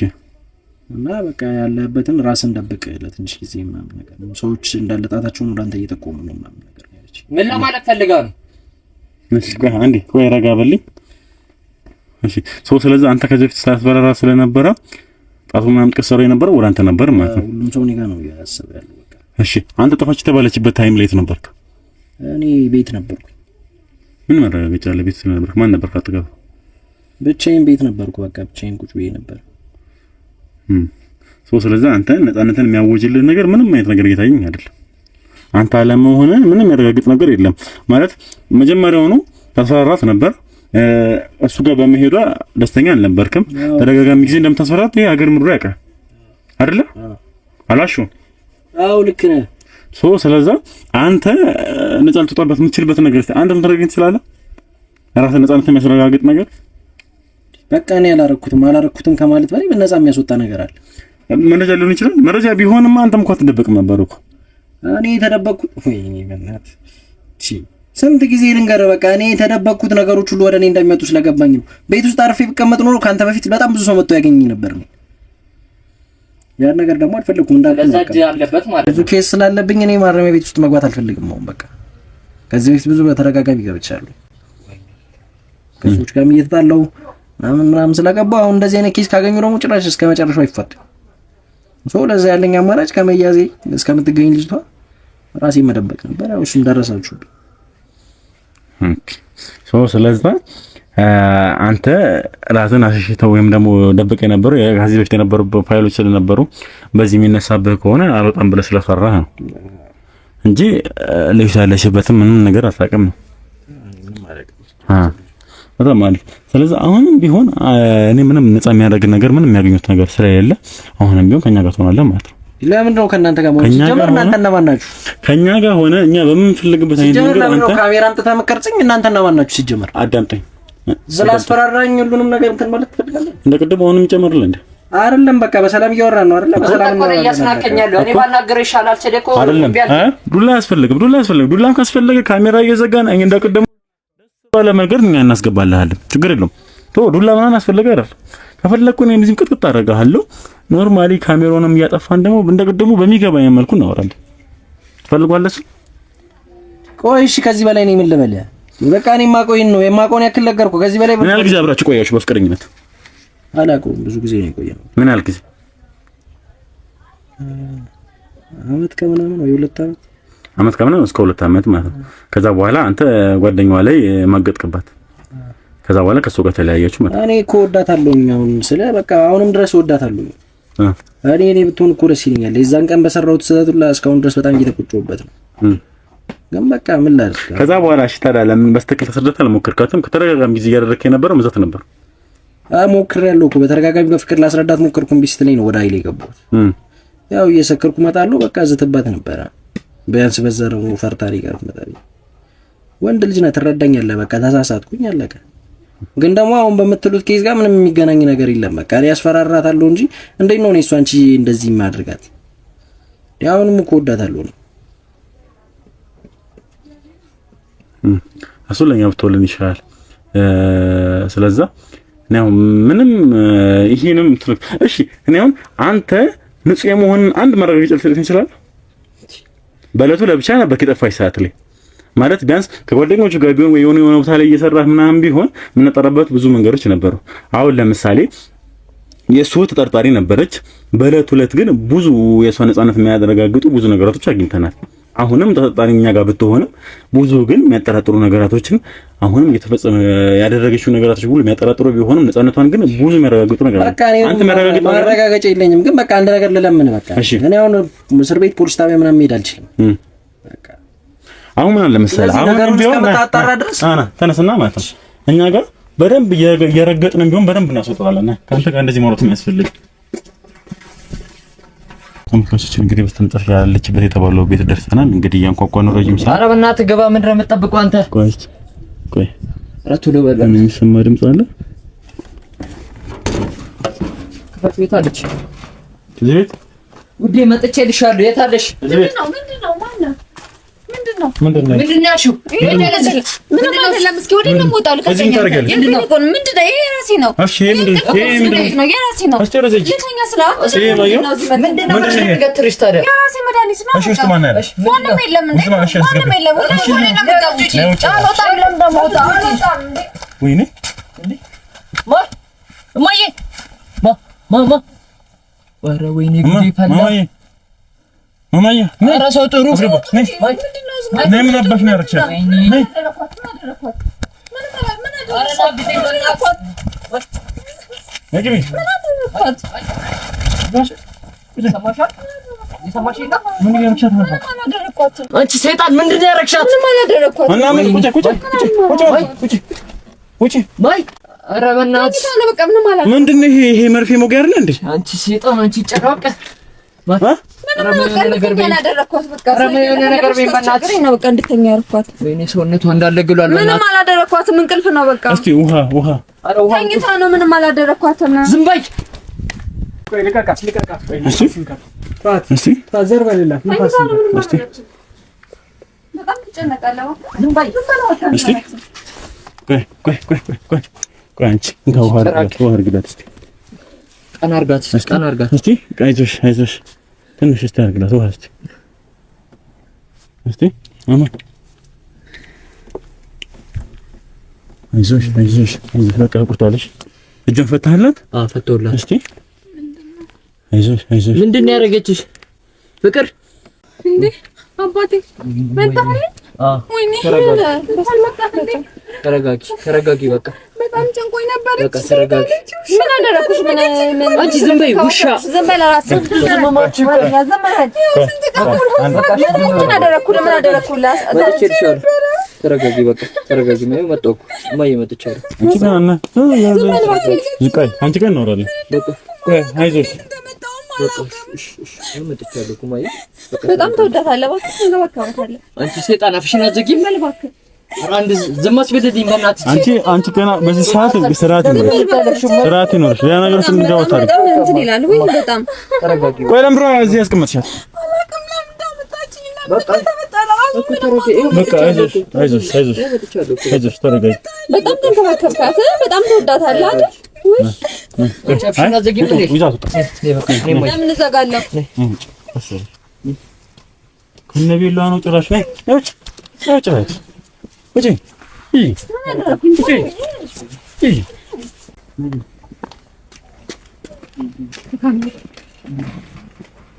እና በቃ ያለበትን ራስን ደብቅ ለትንሽ ጊዜ ምናምን ነገር ነው። ሰዎች እንዳለጣታቸውን ወደ አንተ እየጠቆሙ ነው ምናምን ነገር ያለች። ምን ለማለት ፈልጋ ነው? እሺ ቆይ አንዴ ቆይ ረጋ በልኝ። እሺ ስለዚህ አንተ ከዚህ በፊት ሳትበረራ ስለነበረ ጣቱ ምናምን ተከሰረ የነበረው ወደ አንተ ነበር ማለት ነው። ሁሉም ሰው እኔ ጋር ነው ያሰበ ያለው በቃ። እሺ አንተ ጠፋች የተባለችበት ታይም ላይ ነበርክ? እኔ ቤት ነበርኩ። ምን ማረጋገጫ አለ? ቤት ነበርክ? ማን ነበር ካጠገብ? ብቻዬን ቤት ነበርኩ። በቃ ብቻዬን ቁጭ ብዬ ነበር። ስለዚህ አንተ ነፃነትን የሚያወጅልህ ነገር ምንም አይነት ነገር እየታየኝ አይደለም። አንተ አለመሆነ ምንም ያረጋግጥ ነገር የለም ማለት መጀመሪያውኑ ተስፈራራት ነበር። እሱ ጋር በመሄዷ ደስተኛ አልነበርክም። ተደጋጋሚ ጊዜ እንደምታስፈራራት ይሄ ሀገር ምድሩ ያውቃል አይደለ? አላሽው? አዎ ልክ ነህ። ስለዚህ አንተ ነፃ ልትወጣበት የምትችልበት ነገር እስቲ አንተ ልታደርገኝ ትችላለህ? ራስህ ነፃነት የሚያስረጋግጥ ነገር በቃ እኔ አላረኩትም ከማለት በላይ በነፃ የሚያስወጣ ነገር አለ። መረጃ ሊሆን ይችላል። መረጃ ቢሆንማ አንተም እንኳን አትደበቅም ነበር እኮ። እኔ የተደበቅኩት ወይኔ በእናትህ ስንት ጊዜ ልንገርህ። በቃ እኔ የተደበቅኩት ነገሮች ሁሉ ወደ እኔ እንደሚመጡ ስለገባኝ ነው። ቤት ውስጥ አርፌ ብቀመጥ ኖሮ ካንተ በፊት በጣም ብዙ ሰው መጥቶ ያገኘኝ ነበር ነው። ያን ነገር ደግሞ አልፈልኩም እንዳልኩ ያለበት ማለት ብዙ ኬስ ስላለብኝ እኔ ማረሚያ ቤት ውስጥ መግባት አልፈልግም። አሁን በቃ ከዚህ በፊት ብዙ በተደጋጋሚ ገብቻለሁ። ከሰዎች ጋር እየተጣላሁ ምናምን ስለገባሁ አሁን እንደዚህ አይነት ኬስ ካገኙ ደግሞ ጭራሽ እስከ መጨረሻው ይፈታል። ለዛ ያለኝ አማራጭ ከመያዜ እስከምትገኝ ልጅቷ ራሴ መደበቅ ነበር። ያው እሱም ደረሳችሁ። ስለዚህ አንተ ራስን አሽሽተው ወይም ደግሞ ደብቀ የነበሩ ከዚህ በፊት የነበሩ ፋይሎች ስለነበሩ በዚህ የሚነሳብህ ከሆነ አልወጣም ብለህ ስለፈራህ ነው እንጂ ልጅቷ ያለችበትም ምንም ነገር አታውቅም ነው። በጣም አሪፍ። ስለዚህ አሁንም ቢሆን እኔ ምንም ነፃ የሚያደርግ ነገር ምንም የሚያገኙት ነገር ስለሌለ አሁንም ቢሆን ከኛ ጋር ትሆናለህ ማለት ነው። ለምን ነው ከእናንተ ጋር ማለት ጀመር? እናንተ እነማን ናችሁ? ከኛ ጋር ሆነ እኛ በምንፈልግበት አይነት ነገር አንተ ካሜራ አምጥተህ መቀርጽኝ እናንተ እነማን ናችሁ? ሲጀመር አዳምጠኝ። ስላስፈራራኝ ሁሉንም ነገር እንትን ማለት ትፈልጋለህ? እንደ ቅድም አሁንም ጨምርልህ እንዴ? አይደለም በቃ በሰላም እያወራን ነው አይደል? በሰላም ነው እያስናቀኛለሁ። እኔ ባናገር ይሻላል። ሰደቆ ዱላ ያስፈልግም። ዱላም ካስፈለገ ካሜራ እየዘጋን እንደ ቅድም ባለ መንገድ እኛ እናስገባልሃለን። ችግር የለውም። ዱላ ምናምን አስፈልገ አይደል? ከፈለኩ እኔ እንደዚህ ቅጥቅጥ አደርጋለሁ። ኖርማሊ ካሜራውንም እያጠፋን ደግሞ እንደቀደሙ በሚገባኝ መልኩ እናወራለን። ትፈልጓለስ? ቆይ እሺ፣ ከዚህ በላይ ነው ምን ልበልህ? በቃ እኔ የማቆይን ነው የማቆን ያክል ነገርኩ። ከዚህ በላይ ምን ያህል ጊዜ አብራችሁ ቆያችሁ በፍቅረኝነት? አላውቅም፣ ብዙ ጊዜ ነው የቆየነው። ምን ያህል ጊዜ? አመት ከምናምን ወይ 2 አመት። አመት ከምናምን እስከ 2 አመት ማለት ነው። ከዛ በኋላ አንተ ጓደኛዋ ላይ ማገጥክባት። ከዛ በኋላ ከሱ ጋር ተለያያችሁ ማለት ነው። እኔ እኮ ወዳታለሁ አሁን ስለ በቃ አሁንም ድረስ ወዳታለሁ። እኔ ብትሆን እኮ ደስ ይለኛል። የዛን ቀን በሰራሁት ስህተት ሁላ እስካሁን ድረስ በጣም እየተቆጨሁበት ነው። ግን በቃ ምን ላድርግ? ከዛ በኋላ እሺ፣ ታዲያ ለምን በስተክል ተሰደተ አልሞከርካትም? ከተደጋጋሚ ጊዜ እያደረክ የነበረው መዛት ነበር። ሞክሬያለሁ እኮ በተደጋጋሚ በፍቅር ላስረዳት ሞከርኩ። እምቢ ስትለኝ ነው ወደ ኃይሌ የገባሁት። ያው እየሰከርኩ እመጣለሁ በቃ ዝትባት ነበረ። ቢያንስ በዘረው ፈርታሪ ጋር መጣልኝ። ወንድ ልጅ ነህ ትረዳኛለህ። በቃ ተሳሳትኩኝ አለቀ። ግን ደግሞ አሁን በምትሉት ኬዝ ጋር ምንም የሚገናኝ ነገር የለም። በቃ እኔ ያስፈራራታለሁ እንጂ እንዴት ነው እሷ አንቺ እንደዚህ ማድረጋት? ያውንም እኮ ወዳታለሁ ነው። አሱለኛ ብትወልን ይሻላል። ስለዛ ነው ምንም ይሄንም እሺ፣ እኔ አሁን አንተ ንጹህ የመሆንን አንድ ማረጋገጫ ልትሰጥ ይችላል። በለቱ ለብቻ ነበር ከጠፋሽ ሰዓት ላይ ማለት ቢያንስ ከጓደኞቹ ጋር ቢሆን ወይ የሆነ ቦታ ላይ እየሰራህ ምናምን ቢሆን የምንጠራበት ብዙ መንገዶች ነበሩ። አሁን ለምሳሌ የሱ ተጠርጣሪ ነበረች። በለቱ ዕለት ግን ብዙ የሷ ነፃነት የሚያረጋግጡ ብዙ ነገራቶች አግኝተናል። አሁንም ተጠርጣሪኛ ጋር ብትሆንም ብዙ ግን የሚያጠራጥሩ ነገራቶችን አሁንም እየተፈጸመ ያደረገችው ነገራቶች ሁሉ የሚያጠራጥሩ ቢሆንም ነፃነቷን ግን ብዙ የሚያረጋግጡ ነገራቶች በቃ አንተ ማረጋገጫ የለኝም። ግን በቃ አንድ ነገር ልለምን በቃ እኔ አሁን እስር ቤት ፖሊስ ጣቢያ ምናምን መሄድ አልችልም። በቃ አሁን ምን አለ መሰለህ አሁን ቢሆን ተነስና ማለት ነው እኛ ጋር በደንብ እየረገጥን ቢሆን በደንብ እናስወጣዋለን። ካንተ ጋር እንደዚህ ማውራት የሚያስፈልግ ተመልካቾች እንግዲህ በስተመጨረሻ ያለችበት የተባለው ቤት ደርሰናል። እንግዲህ ያንኳኳን ረጅም ሰዓት። ኧረ በእናትህ ግባ። ምንድን ነው የምትጠብቀው አንተ? ቆይ ረቱ ለበለ የሚሰማ ድምፅ አለ። ክፈት። ቤት አለች። እዚህ ቤት ውዴ መጥቼ ልሻለሁ። የት አለሽ? ምንድነው ማነው? ምንድነው ያልሽው? ምንድነው አይደለም። እስኪ ወዴት ነው የምወጣው? እዚህ ታርጋለህ። ምንድነው? ይሄ የራሴ ነው። እሺ ምንድነው? የራሴ ነው። ምንድነው? ገትርሽ ታዲያ የራሴ መድኃኒት ነው። እሺ ውስጥ ማን አለ? ማንም የለም እንዴ? ማንም የለም። ወይኔ ማዬ ማማ ኧረ ወይኔ ጉዴ ፈላ። ማማዬ ኧረ ሰው ጥሩ ምን አባሽ ነው ያረችው? አንቺ ሰይጣን ምንድን ነው ያረግሻት? እና ምን ቁጭ ማይ ኧረ በእናትሽ ምንድን ነው ይሄ መርፌ ሞጊያ አይደል እንዴ? አንቺ ሰይጣን አንቺ ጨራቀ ወይኔ ሰውነቷ እንዳለ ግሏል። ምንም አላደረኳትም። እንቅልፍ ነው በቃ። እስቲ ውሃ ተኝታ ነው። ምንም አላደረኳትም። ዝም በይ። ቆይ ልቀቃት። እስቲ ታዘር በሌላ እስቲ በጣም ትጨነቃለህ። ዝም በይ። እስቲ ቆይ አንቺ ውሃ አድርግላት እስቲ ቀና አድርጋት እስቲ አይዞሽ ትንሽ እስቲ አድርግላት ውሃ እስቲ ማማ አይዞሽ በቃ ቁርጣለሽ እጁን ፈታህላት ፈተውላት እስቲ አይዞሽ ምንድን ነው ያደረገችሽ ፍቅር እንዴ አባቴ መጣህ ወይኔ ተረጋጊ በቃ በጣም ጨንቆኝ ነበር በቃ ተረጋጊ ምን አደረኩሽ ምን አንቺ ዝም በይ ውሻ ዝም በል እራስህ ምን አደረኩላት ተረጋጊ በቃ ተረጋጊ ነው መጣሁ እማዬ መጥቻለሁ አንቺ ጋር እናወራለን በቃ አይዞሽ መጥቻለሁ እማዬ በጣም ተወዳታለህ እባክህ እንገባካታለን አንቺ ሰይጣን አፍሽን አትዘጊም እባክህ አንድ ዝም አስበደኝ በእናትህ አንቺ ገና በዚህ ሰዓት ስርዓት ይኖርሽ ያ ነገር ስንገባ ታሪክ በጣም እንትን ይላል ወይ በጣም ተረጋጊ ቆይ ለምሮ እዚህ ያስቀመጥሻት በቃ አይዞሽ ተረጋጊ በጣም ተንከባከብካት በጣም ተወዳታለህ አይደል አፍሽን አትዘጊም ለምን እዘጋለሁ ከነቢላ ነው ጭራሽ ላይ ጭራሽ እጂ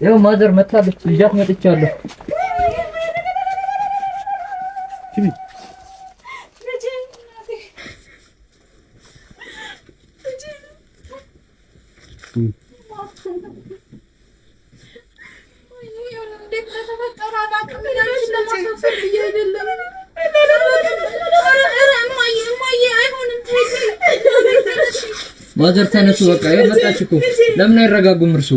ያው ማዘር መታለች ልጃት መጥቻለሁ ማዘር ተነሱ በቃ መጣች እኮ ለምን አይረጋጉም እርሱ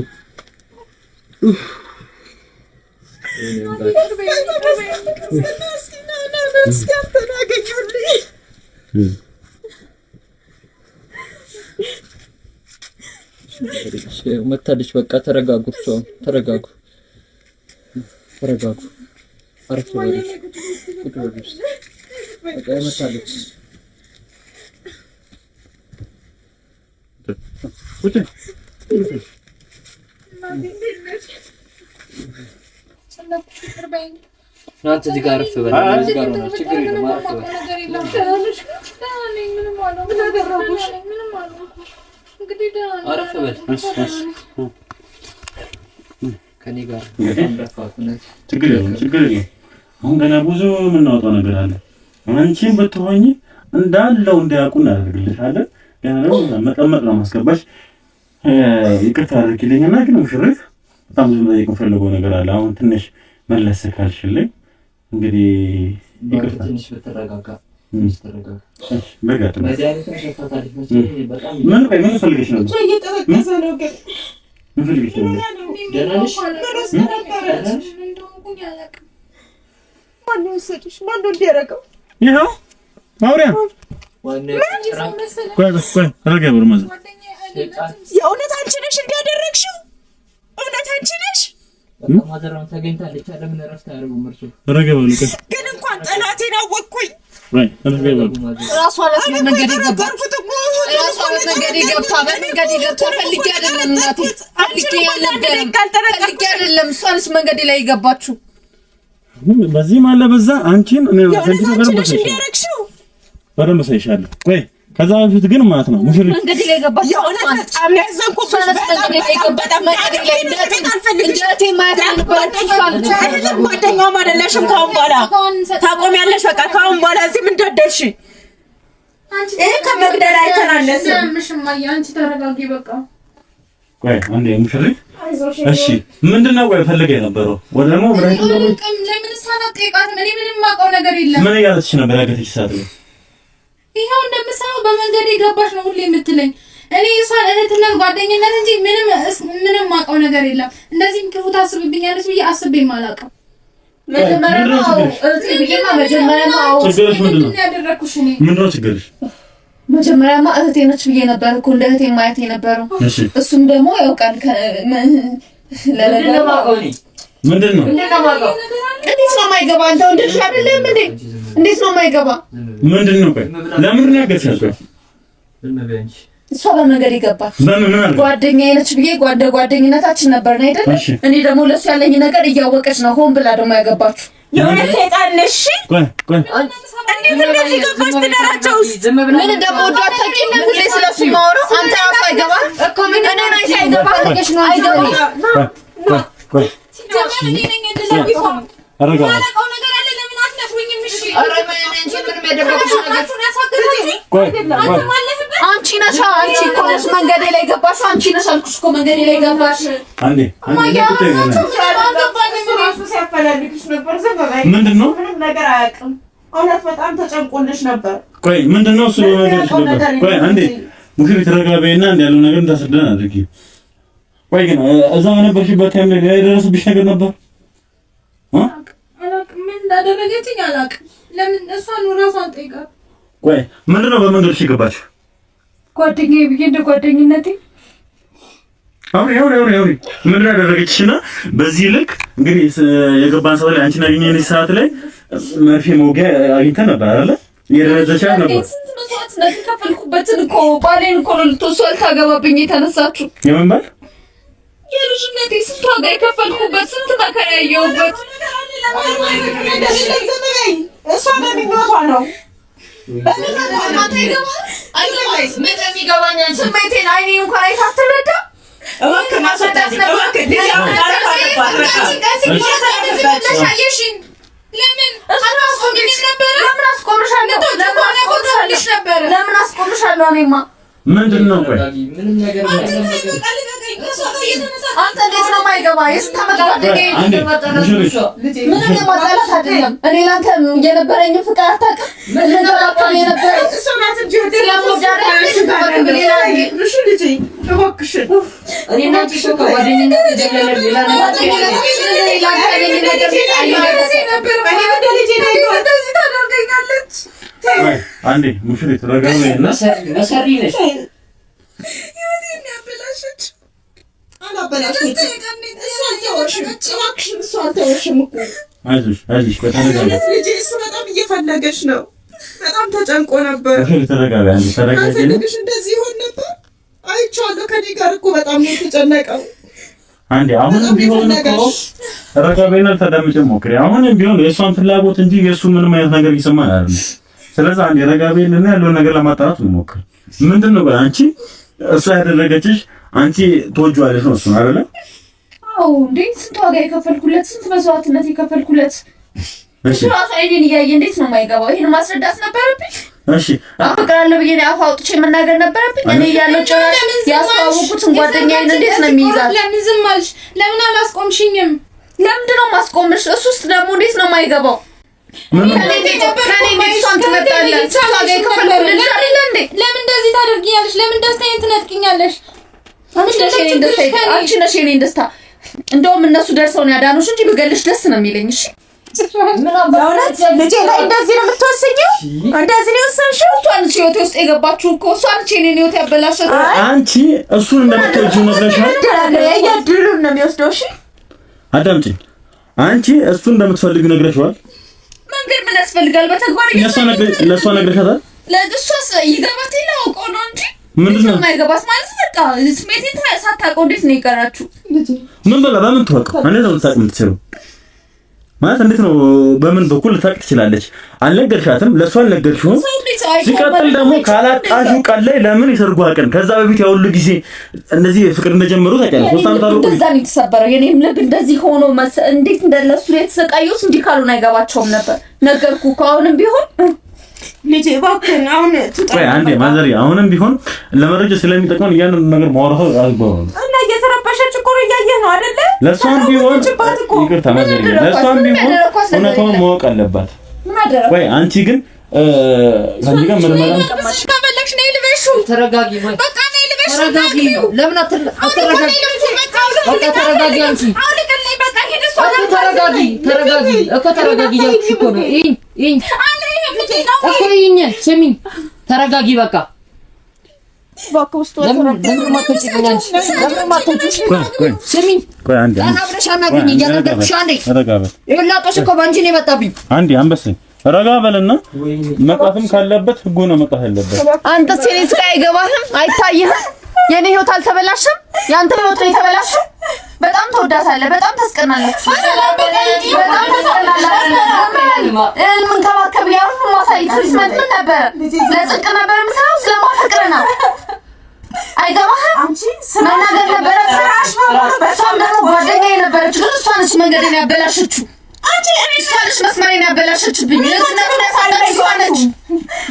መታለች በቃ ተረጋጉ ተረጋጉ አረፍ በሉ በቃ መታለች እናንተ እዚህ ጋር አረፍ በል እዚህ ጋር ነው ችግር የለም አረፍ በል አረፍ በል ከኔ ጋር ችግር የለም አሁን ገና ብዙ የምናወጣው ነገር አለ አንቺም ብትሆኚ እንዳለው እንዲያውቁ እናደርግልሻለን ገና ነው መጠመቅ ነው ማስገባሽ ይቅርታ አድርጊልኝና ግን ሙሽሪት በጣም ብዙ ነገር የምፈልገው ነገር አለ አሁን ትንሽ መለስ ካልሽልኝ እንግዲህ ይቅርታ ትንሽ በተረጋጋ በጋጥ መድኃኒት ተሸፍታለች በጣም ምን ፈልገሽ ነው እየተረከሰ ነው ግን ምን ፈልገሽ ነው ደህና ነሽ ማነው ወሰድሽ ማነው እንዲያረገው ይኸው ማውሪያ ቆይ አረጋይ ብርማዝ የእውነት አንቺ ነሽ እንዲያደረግሽው እውነት አንቺ ነሽ ማዘራም ተገኝታለች ለምን እረፍት አያደርጉም እርሱ አረጋይ ባሉ ግን እንኳን ጠላቴን አወቅኩኝ አረጋይ ባሉ ራሷ ላይ መንገድ ይገባ ራሷ ላይ መንገድ ይገባ በመንገድ ይገባ ፈልጌ አይደለም እናቴ ፈልጌ አይደለም እሷ ነች መንገድ ላይ ይገባችሁ በዚህ ማለ በዛ አንቺን እኔ በደንብ ሳይሻለሁ ቆይ ከዛ በፊት ግን ማለት ነው ሙሽሪት መንገድ ላይ ገባች የሆነ በጣም ያዘንኩት መንገድ ላይ ገባች መንገድ ላይ እንደቴ ማለት ነው ጓደኛው አይደለሽም ካሁን በኋላ ታቆሚያለሽ በቃ ካሁን በኋላ እዚህ ምን ደደርሽ ከመግደል አይተናነስም አንቺ ተረጋጊ በቃ ቆይ አንዴ ሙሽሪት እሺ ምንድነው ቆይ ፈልገ የነበረው ወደ ደግሞ ለምን ሳናት ጠይቃት ምንም ማውቀው ነገር የለም ምን ያለችሽ ነበር ያገተች ሰዓት ላይ ይሄው እንደምሰማው በመንገድ የገባሽ ነው ሁሌ የምትለኝ እኔ እሷን እህትነት ጓደኝነት እንጂ ምንም ማውቀው ነገር የለም እንደዚህ ክፉ ታስብብኛለች ብዬ አስቤም አላውቅም መጀመሪያማ እህቴ ነች ብዬ ነበር እኮ እንደ እህቴ ማየት የነበረው እሱም ደግሞ ያውቃል ለነገሩ ምንድን ነው እንዴት ነው የማይገባ አንተ ወንድልሽ አይደለም እንዴ እንዴት ነው የማይገባ ምንድን ነው ቆይ ለምን ነው ያገርሻል ቆይ እሷ በመንገድ ይገባል። ጓደኛዬ ነች ብዬ ጓደኝነታችን ነበር ነው አይደል? እኔ ደግሞ ለሱ ያለኝ ነገር እያወቀች ነው ሆን ብላ ደግሞ ያገባችሁ። የሆነ ሰይጣን ነሽ። እንዴት እንደዚህ ገባሽ ትዳራቸው ውስጥ? ምን እንደምወደው አታውቂም? ሁሌ ስለሱ ማውራ አንተ ራሱ አይገባም እኮ ምን እኔ ነኝ አይገባም አለሽ ነው አይገባም። አንቺ ነሽ እኮ መንገዴ ላይ ገባሽ። አንቺ ነሽ አልኩሽ እኮ መንገዴ ላይ ገባሽ። ምንድነው? ምንም ነገር አያውቅም። እውነት በጣም ተጨንቆልሽ ነበር። ቆይ ምንድነው እሱ ነገር ነበር? ቆይ አንዴ ሙሽሪ ተረጋበይና እንደ ያለው ነገር እንዳስረዳን አድርጊ። ቆይ ግን እዛ በነበርሽበት ታይም ላይ የደረሰብሽ ነገር ነበር? ምን እንዳደረገችኝ አላውቅም። ለምን እሷን ራሷን ጠይቃት። ቆይ ምንድነው በመንገድሽ ገባሽ? ጓደኛዬ ብዬ እንደ ጓደኝነቴ አውሪ ምን ያደረገችሽና በዚህ ልክ እንግዲህ የገባን ሰው ላይ አንቺን አገኘን ሰዓት ላይ መርፌ መውጊያ አግኝተን ነበር አይደል? የደረዘቻ ነበር። ስንት መስዋዕት ነው የከፈልኩበትን እኮ ባሌን እኮ ልትወስድ ታገባብኝ የተነሳችሁ። የምን ባል? የልጅነቴ ስንት ዋጋ የከፈልኩበት ስንት መከራ ያየሁበት። እሷ በሚሞቷ ነው ስሜቴን አይኔ እንኳን አይታ አትረዳ። እባክህ ማስወጣት ነበር። ለምን አስቆምሻለሁ? እኔማ ምንድን ነው? ቆይ አንተ እንዴት ነው የማይገባ? የስንት ዓመት ጓደኛዬ ምንም የማጣላት አይደለም። እኔ ላንተ የነበረኝን ፍቅር አታውቅም። ልንገባቀል የነበረ አንዴ ሙሽሪ ተረጋግተና መሰሪ ነሽ። አይዞሽ በጣም እየፈለገች ነው። በጣም ተጨንቆ ነበር። ተረጋግተሽ እንደዚህ ይሆን ነበር አይቼዋለሁ። ከኔ ጋር እኮ በጣም ነው የተጨነቀው። አንዴ አሁንም ቢሆን እኮ ተረጋግተና ተዳምጪ ሞክሪ። አሁንም ቢሆን የእሷን ፍላጎት እንጂ የእሱ ምንም አይነት ነገር ይሰማል አይደል? ስለዚህ አንዴ ረጋቤልና ያለውን ነገር ለማጣራት እንሞክር። ምንድነው አንቺ እሷ ያደረገችሽ አንቺ ተወጇለሽ ነው እሱ አይደል? አዎ እንዴ ስንት ዋጋ የከፈልኩለት ስንት መስዋዕትነት የከፈልኩለት እሱ ራሱ አይኔን እያየ እንዴት ነው የማይገባው? ይሄን ማስረዳት ነበረብኝ። እሺ አፍቅራለሁ ብዬ አፍ አውጥቼ መናገር ነበረብኝ። እኔ ያለው ጭራሽ ያስተዋወቁትን ጓደኛዬን እንዴት ነው የሚይዛት? ለምን ዝም አልሽ? ለምን አላስቆምሽኝም? ለምንድን ነው ማስቆምሽ? እሱስ ደግሞ እንዴት ነው የማይገባው? ለምን እንደዚህ ታደርጊያለሽ? ለምን ደስታዬን ትነጥቂኛለሽ? አንቺ ነሽ የኔን ደስታ። እንደውም እነሱ ደርሰው ነው ያዳኑሽ እንጂ ብገልሽ ደስ ነው የሚለኝ። እሺ ልጄ ላይ እንደዚህ ነው የምትወስኚው? እንደዚህ ነው የወሰንሽው? እሷ ነች ህይወቴ ውስጥ የገባችው እኮ እሷ ነች የኔን ህይወት ያበላሸችው። አንቺ እሱን እንደምትወጂው ነግረሻል። የድሉን ነው የሚወስደው። እሺ አዳምጪኝ። አንቺ እሱን እንደምትፈልጊው ነግረሻል። መንገድ ምን ያስፈልጋል? በተግባር ለእሷ ነግረሻታል? ለእሷስ ይገባት ይላውቀው ነው እንጂ ምንድነው የማይገባት ማለት በቃ ስሜቴን ሳታውቀው እንዴት ነው የቀራችሁ? ምን በላ በምን ተወቀው እንዴት ነው ልታውቅ የምትችለው? ማለት እንዴት ነው በምን በኩል ልታውቅ ትችላለች? አልነገርሻትም፣ ለእሷ አልነገርሽውም። ሲቀጥል ደግሞ ካላጣሹ ቀን ላይ ለምን የሰርጓ ቀን ከዛ በፊት ያው ሁሉ ጊዜ እንደዚህ ፍቅር እንደጀመሩ ታውቂያለሽ። ሶስት ዓመት አልቆ እንደዛ ነው የተሰበረው። የኔም ልብ እንደዚህ ሆኖ እንዴት እንደለሱ የተሰቃየሁት እንዲህ ካሉን አይገባቸውም ነበር። ነገርኩህ እኮ አሁንም ቢሆን ልጄ እባክህን አሁን ወይ አንዴ ማዘሪ አሁንም ቢሆን ለመረጃ ስለሚጠቅመን እያንዳንዱ ነገር ማውራቱ አልገባም እና እየተረበሸች እኮ እያየህ ነው አይደለ? ለሷም ቢሆን ይቅርታ ማዘሪ ለሷም ቢሆን እውነታውን ማወቅ አለባት። ወይ አንቺ ግን ከዚህ ጋር ምርመራ ከፈለግሽ ነይ ልበሹ። ተረጋጊ ወይ በቃ ነይ ልበሹ። ተረጋጊ ለምን አትረጋጊ? በቃ ተረጋጊ አንቺ ተረጋጊ እኮ ተረጋጊ ያልኩሽ እኮ ነው። እኮ ይኝ ስሚኝ ተረጋጊ በቃ አንዴ አንበስኝ ረጋ በልና መጣፍም ካለበት ህጉ ነው መጣፍ ያለበት። አንተ ሲኔ ስቃይ አይገባህም? አይታየህም? የኔ ህይወት አልተበላሽም? ያንተ ህይወት ነው የተበላሽው? በጣም ተወዳታለህ፣ በጣም ታስቀናለች፣ በጣም ታስቀናለች። ምን ከባከብ ያሩ ማሳይት ትሪትመንት ምን ነበር? ለጽድቅ ነበር የምሰራው? ስለማፈቅር ነው። አይገባህም? አንቺ መናገር ነበረ ስራሽ ነው። በሷም ደግሞ ጓደኛዬ ነበረች፣ ግን እሷ ነች መንገዴን ያበላሸችው። አንቺ እሷ ነች መስመሬን ያበላሸችብኝ። ለምን ታሳለች? ነች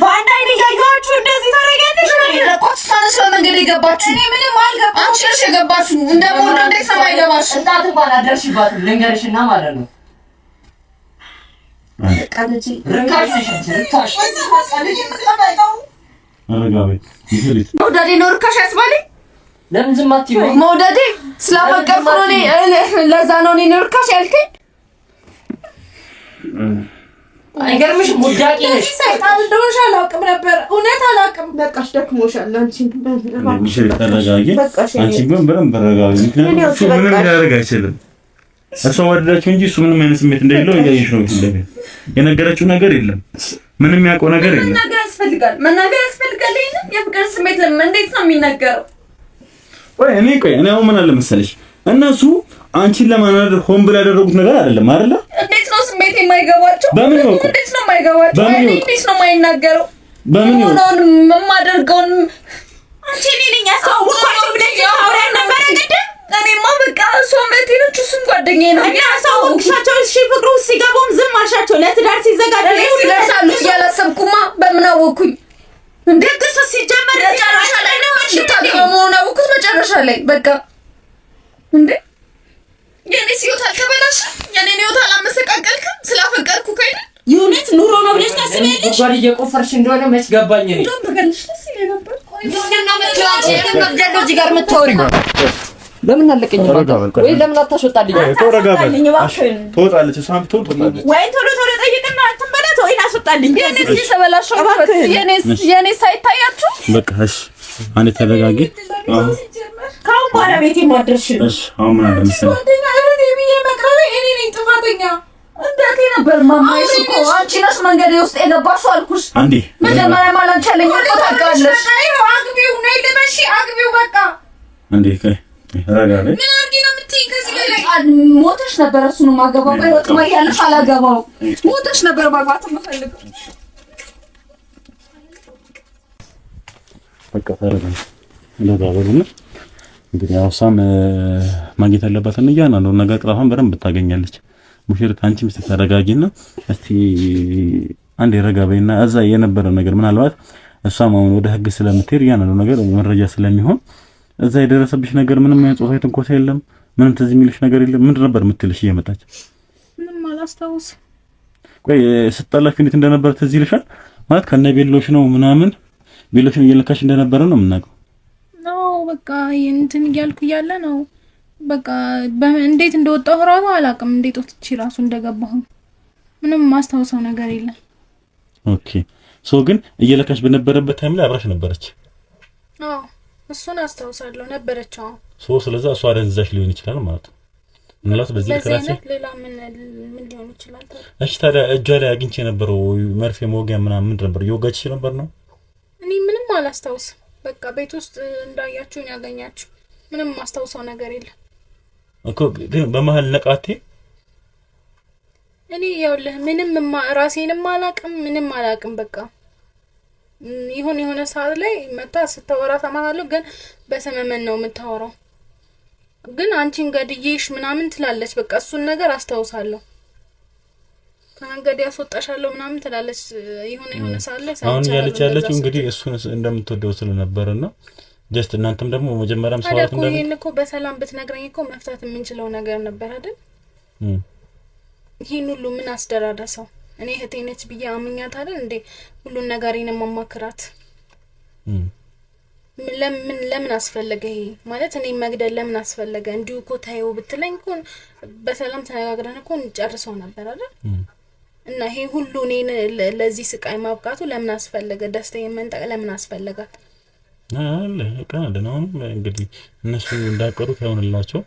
በአንድ አይኔ ያያችሁ እንደዚህ ታረጋለሽ? ረቆት እሷ ነች በመንገድ የገባችሁ። እኔ ምንም አልገባም። አንቺ ነሽ የገባችሁ። እንደሞዶ እንዴት ነው አይገባሽ? እንጣት እንኳን አደርሽባትም ልንገርሽና ማለት ነው። ቃልጂ ርካሽ ነሽ ርካሽ አረጋዊ ይሄድ መውደዴ ነው ርካሽ ያስባለኝ። ለምን ዝም አትይው? መውደዴ ስላፈቀርኩ ነው። ለዛ ነው እኔ ርካሽ ያልከኝ። አይገርምሽም? ሙዳቂ ነሽ። ሰይጣን እንደሆንሽ አላውቅም ነበር። እውነት አላውቅም። በቃሽ፣ ደክሞሻል። አንቺ ሚሽሪ ተረጋጊ። አንቺ ግን በደንብ ተረጋጊ። ምክንያቱም እሱ ምንም ሊያደርግ አይችልም። እሷ ወደዳችሁ እንጂ እሱ ምንም አይነት ስሜት እንደሌለው እያየሽ ነው። እንደዚህ የነገረችው ነገር የለም። ምንም ያውቀው ነገር የለም። መናገር ያስፈልጋል። ይሄን የፍቅር ስሜት ለምን እንዴት ነው የሚነገረው? ቆይ እኔ አሁን ምን አለ መሰለሽ እነሱ አንቺን ለማናደድ ሆን ብለው ያደረጉት ነገር አይደለም አይደለ? እንዴት ነው ስሜት የማይገባቸው? በምን ነው? እንዴት ነው የማይገባቸው? እንዴት ነው የማይናገረው? በምን ነው የማደርገውን አንቺ ነኝ ያሳውቃችሁ ብለሽ አውራን ነበር እንዴ? እኔማ በቃ እሷ መቴኖች እሱም ጓደኛዬ ነው። እኛ ያሳውቅሻቸው እሺ፣ ፍቅሩ ሲገቡም ዝም አልሻቸው። ለትዳር ሲዘጋጁ ይደርሳሉ ያላሰብኩማ በምን አወኩኝ? እንደዚህ ሲጀመር መጨረሻ ላይ ነው ታቀመውን አወኩት። መጨረሻ ላይ በቃ እንዴ የኔ ህይወት አልተበላሽም። የኔ ህይወት አላመሰቃቀልክም። ስላፈቀርኩ ከይደል የእውነት ኑሮ ነው ብለሽ ታስቢያለሽ? ጓል እየቆፈርሽ እንደሆነ መች ገባኝ። እኔ በገልሽ ደስ ይለኝ ነበር። እዚህ ጋር የምታወሪው ለምን አለቀኝ? ወይ ለምን አታስወጣልኝ? ትወጣለች። እሷም ትወጣለች። ወይ ቶሎ ጠይቅና ትንበላት ወይ አስወጣልኝ። የኔ ተበላሽው የኔ ሳይታያችሁ በቃ እሺ፣ አንዴ ተረጋጊ። ካሁን በኋላ ቤቴ ማድረሽ እሺ። አሁን ምን አለ መሰለኝ እኔ ነኝ ጥፋተኛ። እንዳቴ ነበር ማማይሽ እኮ አንቺ ነሽ መንገዴ ውስጥ የገባሽው አልኩሽ። አንዴ መጀመሪያ ማለት ቻለኝ እኮ ታውቃለሽ። አግቢው ነይ ልበሺ አግቢው በቃ አንዴ ረጋ በይ። ምን አድርጊ ነው የምትይኝ? ከዚህ በላይ ሞተሽ ነበር እሱን ማገባው። በህይወት ማያለሽ አላገባው። ሞተሽ ነበር ማግባት የምፈልገው። በቃ ተረጋጊ። ረጋ በይና እንግዲህ ያው እሷም ማግኘት ያለባትን እያንዳንዱን ነገር ቅጣቷን በደንብ ታገኛለች። ሙሽሪት አንቺም እስቲ ተረጋጊና እስቲ አንዴ ረጋ በይና እዛ የነበረው ነገር ምናልባት እሷም አሁን ወደ ህግ ስለምትሄድ እያንዳንዱ ነገር መረጃ ስለሚሆን እዛ የደረሰብሽ ነገር ምንም አይነት ጾታዊ ትንኮሳ የለም። ምንም ትዝ የሚልሽ ነገር የለም። ምንድን ነበር የምትልሽ እየመጣች? ምንም አላስታውስም። ቆይ ስትጣላችሁ እንዴት እንደነበር ትዝ ይልሻል? ማለት ከነ ቤሎሽ ነው ምናምን ቤሎሽን እየለካሽ እንደነበረ ነው የምናውቀው። ነው በቃ እንትን እያልኩ እያለ ነው በቃ እንዴት እንደወጣሁ ራሱ አላውቅም። እንዴት ወጥቼ ራሱ እንደገባሁ ምንም ማስታወሰው ነገር የለም። ኦኬ ሶ ግን እየለካሽ በነበረበት ታይም ላይ አብራሽ ነበረች? አዎ እሱን አስታውሳለሁ ነበረች። አዎ ሶ ስለዛ እሷ አደንዛሽ ሊሆን ይችላል ማለት ነው። ምንላት በዚህ ክላስ ሌላ ምን ሊሆን ይችላል? እሺ ታዲያ እጇ ላይ አግኝቼ የነበረው መርፌ መወጊያ ምናምን ምንድን ነበር? እየወጋችሽ ነበር ነው? እኔ ምንም አላስታውስም። በቃ ቤት ውስጥ እንዳያችሁኝ ያገኛችሁ ምንም ማስታውሰው ነገር የለም እኮ። ግን በመሃል ነቃቴ እኔ ያውልህ ምንም ራሴንም አላቅም ምንም አላቅም። በቃ የሆነ ሰዓት ላይ መታ ስታወራ ሰማታለሁ፣ ግን በሰመመን ነው የምታወራው። ግን አንቺን ገድዬሽ ምናምን ትላለች። በቃ እሱን ነገር አስታውሳለሁ። ከመንገድ ያስወጣሻለሁ ምናምን ትላለች። የሆነ ሰዓት ላይ አሁን ያለችው እንግዲህ እሱን እንደምትወደው ስለነበረና ጀስት እናንተም ደግሞ መጀመሪያም ሰዋት እንደሆነ ይሄን እኮ በሰላም ብትነግረኝ እኮ መፍታት የምንችለው ነገር ነበር አይደል? ይሄን ሁሉ ምን አስደራረሰው? እኔ እህቴ ነች ብዬ አምኛት አይደል እንዴ ሁሉን ነገሬን ማማክራት? ለምን አስፈለገ ይሄ ማለት? እኔ መግደል ለምን አስፈለገ? እንዲሁ እኮ ታየው ብትለኝ እኮ በሰላም ተነጋግረን እኮ እንጨርሰው ነበር አይደል? እና ይሄ ሁሉ እኔን ለዚህ ስቃይ ማብቃቱ ለምን አስፈለገ? ደስታዬን መንጠቅ ለምን አስፈለጋት? አለ ቀናደ ነው እንግዲህ እነሱ እንዳቀሩት ያውንላቸው።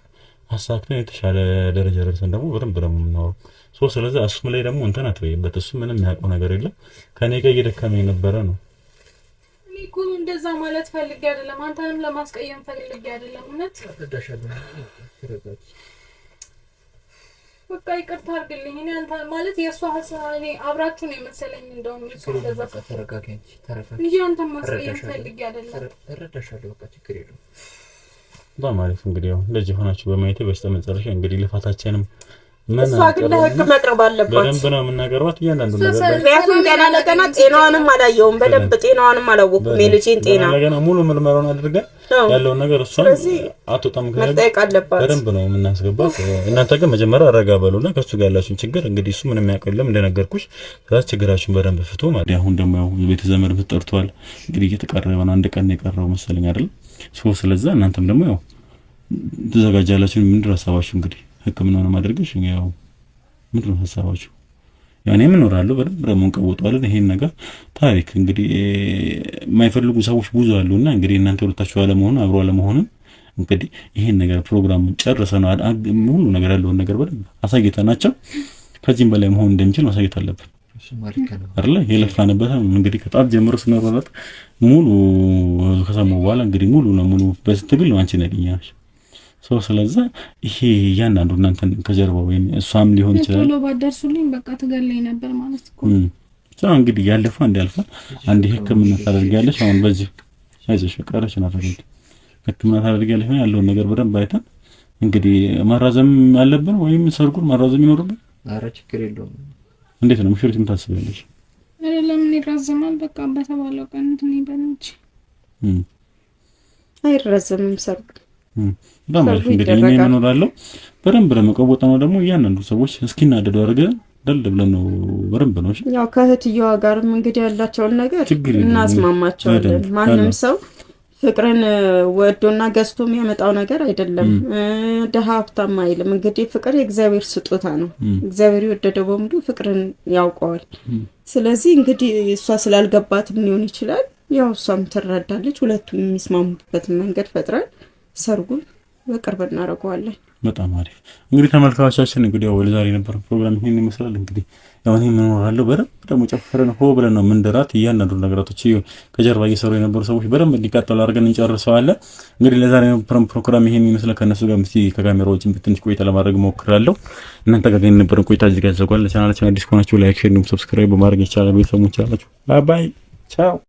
አሳክተን የተሻለ ደረጃ ደርሰን ደግሞ በደንብ ደግሞ የምናወራው ስለዚህ እሱም ላይ ደግሞ እንትን አትበይበት። እሱ ምንም የሚያውቀው ነገር የለም ከኔ ጋር እየደከመኝ ነበረ ነው። እኔ እኮ እንደዛ ማለት ፈልጌ አይደለም፣ አንተንም ለማስቀየም ፈልጌ አይደለም። እውነት በቃ ይቅርታ አድርግልኝ። እኔ አንተ ማለት የእሷ ሀሳብ እኔ አብራችሁ ነው የመሰለኝ። እንደውም እሱ እንደዛ ተረጋጊ እንጂ አንተን ማስቀየም ፈልጌ አይደለም። እረዳሻለሁ። በቃ ችግር የለውም። በማለት እንግዲህ ያው እንደዚህ ሆናችሁ በማየቴ በስተመጨረሻ እንግዲህ ልፋታችንም እሷ ግን ለህግ መቅረብ አለባት። በደንብ ነው የምናቀርባት እያንዳንዱ ነገር። ምክንያቱም ገና ለገና ጤናዋንም አላየውም፣ በደንብ ጤናዋንም አላወኩም። የልጄን ጤና ለገና ሙሉ ምርመራውን አድርገን ያለውን ነገር እሷን አትወጣም መጠየቅ አለባት። በደንብ ነው የምናስገባት። እናንተ ግን መጀመሪያ አረጋ በሉና ከሱ ጋር ያላችሁን ችግር እንግዲህ እሱ ምንም ያውቀው የለም እንደነገርኩሽ። ከዛ ችግራችሁን በደንብ ፍቱ ማለት። አሁን ደግሞ ያው ቤተ ዘመድ ተጠርቷል እንግዲህ እየተቀረበ ነው። አንድ ቀን የቀረው መሰለኝ አይደል? ስለዛ እናንተም ደግሞ ያው ተዘጋጃላችሁ። ምንድነው ሀሳባችሁ? እንግዲህ ህክምናውን ማድረግሽ ያው ምንድነው ሀሳባችሁ? ያኔ ምን እኖራለሁ በደንብ ረሙን ቀውጧልን። ይሄን ነገር ታሪክ እንግዲህ የማይፈልጉ ሰዎች ብዙ አሉና እንግዲህ እናንተ ሁለታችሁ አለመሆኑ አብሮ አለመሆኑን እንግዲህ ይሄን ነገር ፕሮግራሙን ጨርሰናል። ሁሉ ነገር ያለውን ነገር በደንብ አሳይተናቸው ከዚህም በላይ መሆን እንደሚችል ማሳየት አለብን አይደል? የለፋንበት እንግዲህ ከጣት ጀምሮ ስንሮጥ ሙሉ ከሰማው በኋላ እንግዲህ ሙሉ ነው ሙሉ በስትግል ነው አንቺ ነግኛሽ ስለዛ ይሄ እያንዳንዱ እናንተን ከጀርባው ወይም እሷም ሊሆን ይችላል ቶሎ ባደርሱልኝ በቃ ትገለኝ ነበር ማለት እኮ እንግዲህ ያለፈው እንዲያልፋል። አንድ ህክምና ታደርጊያለሽ። አሁን በዚህ አይዞሽ ቀረሽ ናፈቀኝ ህክምና ታደርጊያለሽ። ያለውን ነገር በደንብ አይተን እንግዲህ ማራዘም አለብን ወይም ሰርጉን ማራዘም ይኖርብን። ኧረ ችግር የለውም። እንዴት ነው ሙሽሪት የምታስበልሽ? ለምን ይራዘማል? በቃ በተባለው ቀን እንትን ይበል እንጂ አይራዘምም ሰርጉ በማለት እንግዲህ እኔ እኖራለሁ በደንብ ለመቀወጥ ነው። ደግሞ እያንዳንዱ ሰዎች እስኪናደዱ አድርገን ደል ብለን ነው በደንብ ነው። እሺ ያው ከእህትየዋ ጋርም እንግዲህ ያላቸውን ነገር እናስማማቸዋለን። ማንም ሰው ፍቅርን ወዶና ገዝቶ የሚያመጣው ነገር አይደለም። ደሃ ሀብታም አይልም። እንግዲህ ፍቅር የእግዚአብሔር ስጦታ ነው። እግዚአብሔር የወደደው በሙሉ ፍቅርን ያውቀዋል። ስለዚህ እንግዲህ እሷ ስላልገባትም ሊሆን ይችላል። ያው እሷም ትረዳለች። ሁለቱም የሚስማሙበትን መንገድ ፈጥረን ሰርጉን በቅርብ እናደርገዋለን። በጣም አሪፍ። እንግዲህ ተመልካቾቻችን እንግዲህ ያው ለዛሬ የነበረ ፕሮግራም ይሄን ይመስላል። እንግዲህ ያው እኔ ምን እኖራለሁ በደንብ ደግሞ ጨፍረን ሆ ብለን ነው ምንድራት እያንዳንዱ ነገራቶች ከጀርባ እየሰሩ የነበሩ ሰዎች በደንብ እንዲቀጥሉ አድርገን እንጨርሰዋለን። እንግዲህ ለዛሬ የነበረን ፕሮግራም ይሄን ይመስላል። ከነሱ ጋር ምስቲ ከካሜራዎች ትንሽ ቆይታ ለማድረግ ሞክራለሁ። እናንተ ጋር ግን የነበረን ቆይታ እዚህ ጋር ዘጓል። ለቻናላችን አዲስ ከሆናችሁ ላይክ፣ ሼር፣ ሰብስክራይብ በማድረግ ይቻላል። ቤተሰቦች አላችሁ። ባይ ባይ ቻው።